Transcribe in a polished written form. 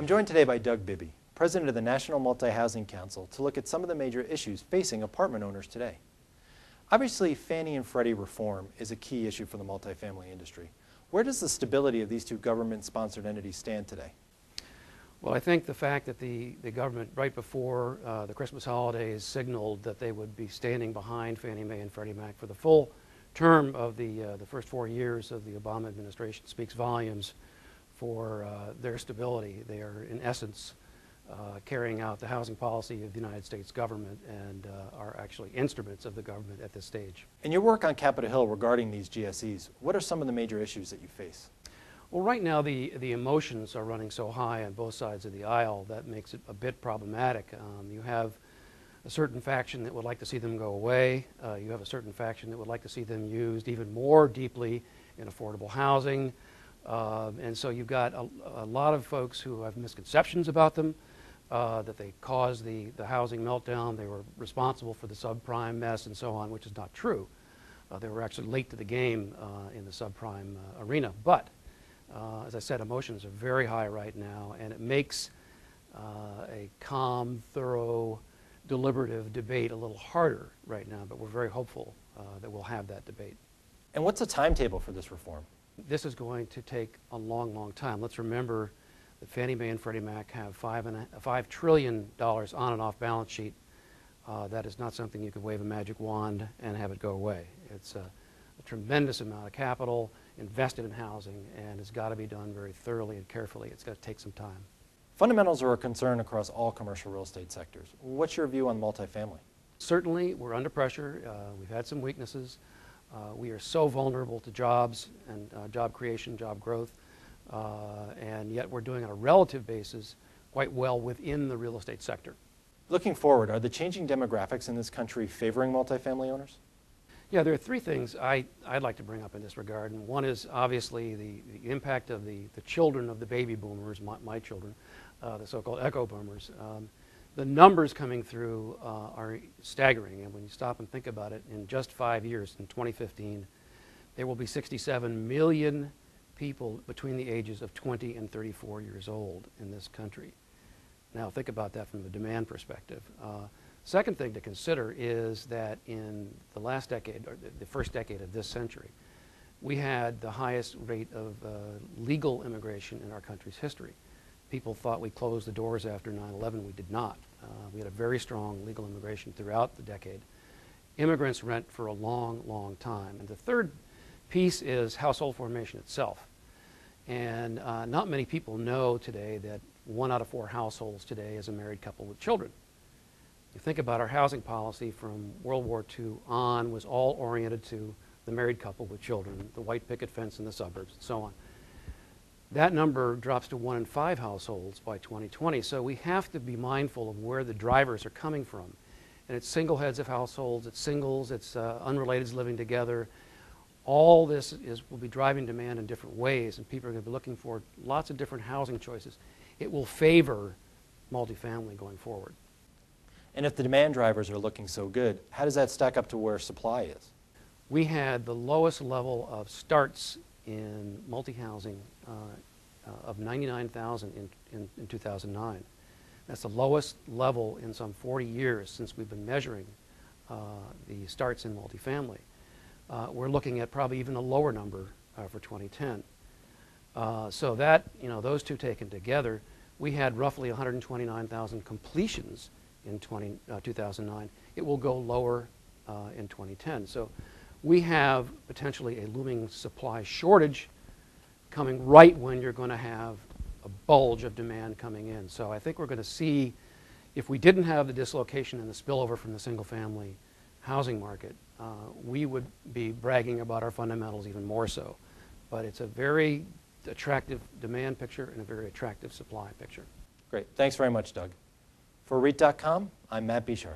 joined today by Doug Bibby, President of the National Multi-Housing Council, to look at some of the major issues facing apartment owners today. Obviously, Fannie and Freddie reform is a key issue for the multifamily industry. Where does the stability of these two government-sponsored entities stand today? Well, I think the fact that the government, right before the Christmas holidays, signaled that they would be standing behind Fannie Mae and Freddie Mac for the full term of the first 4 years of the Obama administration speaks volumes for their stability. They are, in essence, carrying out the housing policy of the United States government and are actually instruments of the government at this stage. In your work on Capitol Hill regarding these GSEs, what are some of the major issues that you face? Well, right now the emotions are running so high on both sides of the aisle that makes it a bit problematic. You have a certain faction that would like to see them go away. You have a certain faction that would like to see them used even more deeply in affordable housing. And so you've got a lot of folks who have misconceptions about them, that they caused the housing meltdown, they were responsible for the subprime mess and so on, which is not true. They were actually late to the game in the subprime arena. But as I said, emotions are very high right now, and it makes a calm, thorough, deliberative debate a little harder right now, but we're very hopeful that we'll have that debate. And what's the timetable for this reform? This is going to take a long, long time. Let's remember that Fannie Mae and Freddie Mac have $5 trillion on and off balance sheet. That is not something you can wave a magic wand and have it go away. It's a tremendous amount of capital invested in housing, and it's got to be done very thoroughly and carefully. It's got to take some time. Fundamentals are a concern across all commercial real estate sectors. What's your view on multifamily? Certainly, we're under pressure. We've had some weaknesses. We are so vulnerable to jobs and job creation, job growth, and yet we're doing on a relative basis quite well within the real estate sector. Looking forward, are the changing demographics in this country favoring multifamily owners? Yeah, there are three things I'd like to bring up in this regard. And one is obviously the impact of the children of the baby boomers, my children, the so-called echo boomers. The numbers coming through are staggering, and when you stop and think about it, in just 5 years, in 2015, there will be 67 million people between the ages of 20 and 34 years old in this country. Now think about that from a demand perspective. Second thing to consider is that in the last decade, or the first decade of this century, we had the highest rate of legal immigration in our country's history. People thought we closed the doors after 9/11. We did not. We had a very strong legal immigration throughout the decade. Immigrants rent for a long, long time. And the third piece is household formation itself. And not many people know today that 1 out of 4 households today is a married couple with children. You think about our housing policy from World War II on was all oriented to the married couple with children, the white picket fence in the suburbs, and so on. That number drops to 1 in 5 households by 2020. So we have to be mindful of where the drivers are coming from. And it's single heads of households, it's singles, it's unrelateds living together. All this will be driving demand in different ways, and people are going to be looking for lots of different housing choices. It will favor multifamily going forward. And if the demand drivers are looking so good, how does that stack up to where supply is? We had the lowest level of starts in multi-housing of 99,000 in 2009. That's the lowest level in some 40 years since we've been measuring the starts in multifamily. We're looking at probably even a lower number for 2010. So that, those two taken together, we had roughly 129,000 completions in 2009. It will go lower in 2010. So we have potentially a looming supply shortage coming right when you're going to have a bulge of demand coming in. So I think we're going to see, if we didn't have the dislocation and the spillover from the single-family housing market, we would be bragging about our fundamentals even more so. But it's a very attractive demand picture and a very attractive supply picture. Great. Thanks very much, Doug. For REIT.com, I'm Matt Bishar.